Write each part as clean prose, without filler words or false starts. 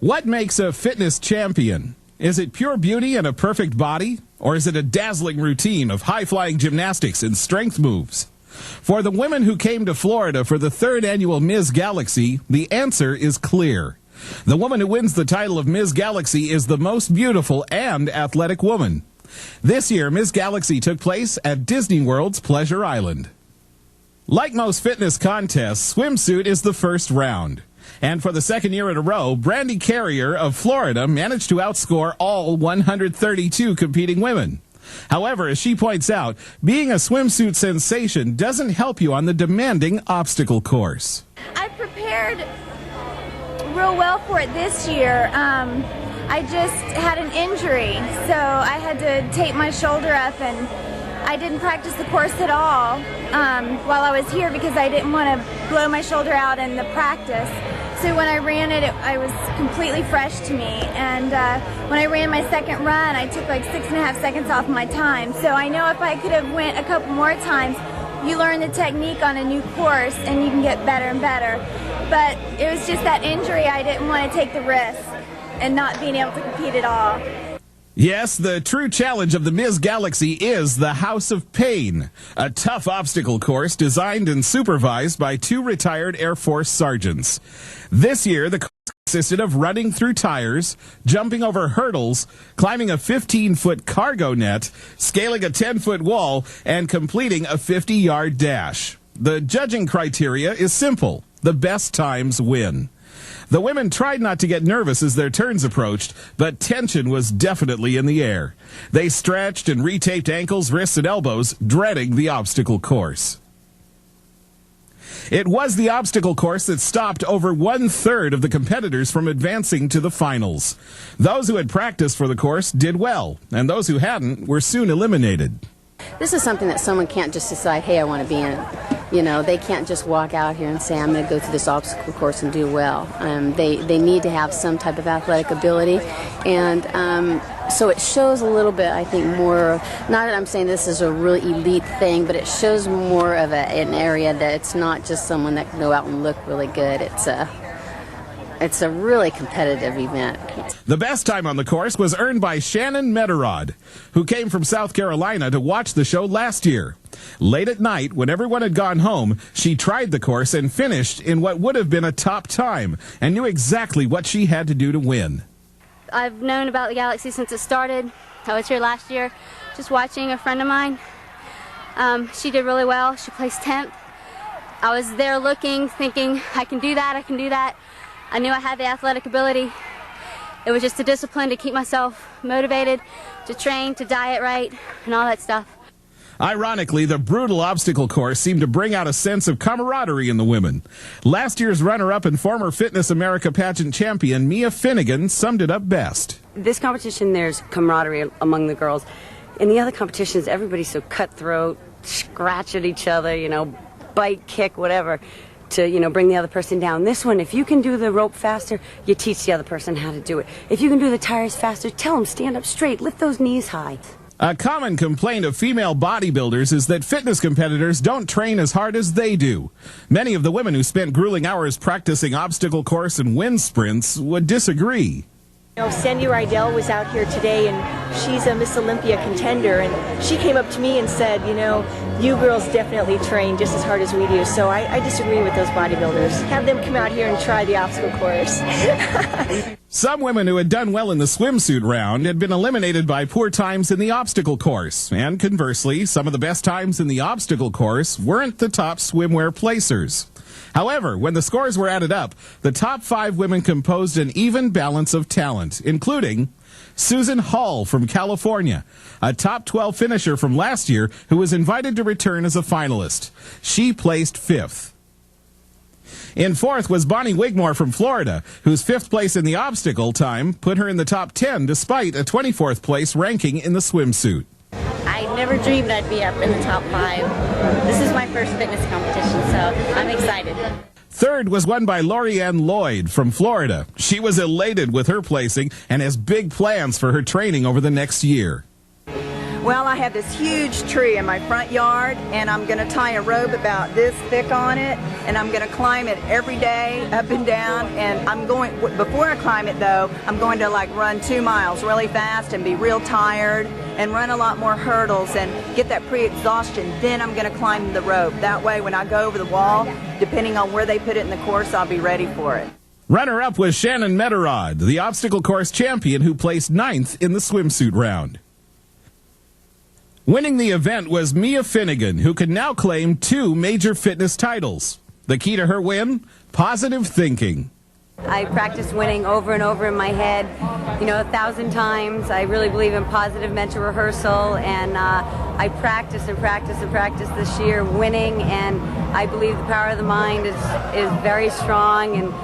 What makes a fitness champion? Is it pure beauty and a perfect body? Or is it a dazzling routine of high-flying gymnastics and strength moves? For the women who came to Florida for the 3rd annual Ms. Galaxy, the answer is clear. The woman who wins the title of Ms. Galaxy is the most beautiful and athletic woman. This year, Ms. Galaxy took place at Disney World's Pleasure Island. Like most fitness contests, swimsuit is the first round. And for the 2nd year in a row, Brandy Carrier of Florida managed to outscore all 132 competing women. However, as she points out, being a swimsuit sensation doesn't help you on the demanding obstacle course. I prepared real well for it this year. I just had an injury, so I had to tape my shoulder up, and I didn't practice the course at all while I was here because I didn't want to blow my shoulder out in the practice. So when I ran it, I was completely fresh to me, and when I ran my 2nd run, I took like 6.5 seconds off my time. So I know if I could have went a couple more times, you learn the technique on a new course and you can get better and better. But it was just that injury, I didn't want to take the risk and not being able to compete at all. Yes, the true challenge of the Ms. Galaxy is the House of Pain, a tough obstacle course designed and supervised by 2 retired Air Force sergeants. This year, the course consisted of running through tires, jumping over hurdles, climbing a 15-foot cargo net, scaling a 10-foot wall, and completing a 50-yard dash. The judging criteria is simple. The best times win. The women tried not to get nervous as their turns approached, but tension was definitely in the air. They stretched and retaped ankles, wrists, and elbows, dreading the obstacle course. It was the obstacle course that stopped over 1/3 of the competitors from advancing to the finals. Those who had practiced for the course did well, and those who hadn't were soon eliminated. This is something that someone can't just decide, hey, I want to be in it. You know, they can't just walk out here and say, I'm going to go through this obstacle course and do well. They need to have some type of athletic ability. And so it shows a little bit, I think, more, not that I'm saying this is a really elite thing, but it shows more of an area that it's not just someone that can go out and look really good. It's a really competitive event. The best time on the course was earned by Shannon Meteraud, who came from South Carolina to watch the show last year. Late at night, when everyone had gone home, she tried the course and finished in what would have been a top time and knew exactly what she had to do to win. I've known about the Galaxy since it started. I was here last year just watching a friend of mine. She did really well. She placed 10th. I was there looking, thinking, I can do that, I can do that. I knew I had the athletic ability. It was just a discipline to keep myself motivated, to train, to diet right, and all that stuff. Ironically, the brutal obstacle course seemed to bring out a sense of camaraderie in the women. Last year's runner-up and former Fitness America pageant champion Mia Finnegan summed it up best. This competition, there's camaraderie among the girls. In the other competitions, everybody's so cutthroat, scratch at each other, you know, bite, kick, whatever, to, you know, bring the other person down. This one, if you can do the rope faster, you teach the other person how to do it. If you can do the tires faster, tell them stand up straight, lift those knees high. A common complaint of female bodybuilders is that fitness competitors don't train as hard as they do. Many of the women who spent grueling hours practicing obstacle course and wind sprints would disagree. You know, Sandy Rydell was out here today, and she's a Miss Olympia contender, and she came up to me and said, you know, you girls definitely train just as hard as we do, so I disagree with those bodybuilders. Have them come out here and try the obstacle course. Some women who had done well in the swimsuit round had been eliminated by poor times in the obstacle course, and conversely, some of the best times in the obstacle course weren't the top swimwear placers. However, when the scores were added up, the top 5 women composed an even balance of talent, including Susan Hall from California, a top 12 finisher from last year who was invited to return as a finalist. She placed 5th. In 4th was Bonnie Wigmore from Florida, whose 5th place in the obstacle time put her in the top 10 despite a 24th place ranking in the swimsuit. I never dreamed I'd be up in the top 5. This is my first fitness competition, so I'm excited. 3rd was won by Lorianne Lloyd from Florida. She was elated with her placing and has big plans for her training over the next year. Well, I have this huge tree in my front yard, and I'm going to tie a rope about this thick on it, and I'm going to climb it every day, up and down, and before I climb it though, I'm going to like run 2 miles really fast and be real tired and run a lot more hurdles and get that pre-exhaustion. Then I'm going to climb the rope. That way when I go over the wall, depending on where they put it in the course, I'll be ready for it. Runner-up was Shannon Meteraud, the obstacle course champion who placed 9th in the swimsuit round. Winning the event was Finnegan, who can now claim 2 major fitness titles. The key to her win? Positive thinking. I practice winning over and over in my head, 1,000 times. I really believe in positive mental rehearsal, and I practice and practice and practice this year winning, and I believe the power of the mind is very strong, and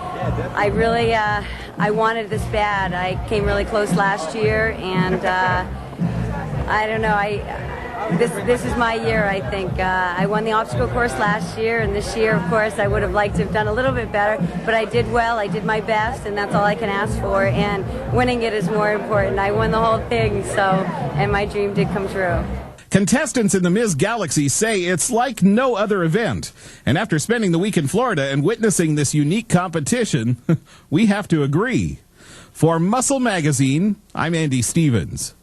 I really, I wanted this bad. I came really close last year, and I don't know, this is my year, I think. I won the obstacle course last year, and this year, of course, I would have liked to have done a little bit better, but I did well, I did my best, and that's all I can ask for, and winning it is more important. I won the whole thing, and my dream did come true. Contestants in the Ms. Galaxy say it's like no other event, and after spending the week in Florida and witnessing this unique competition, we have to agree. For Muscle Magazine, I'm Andy Stevens.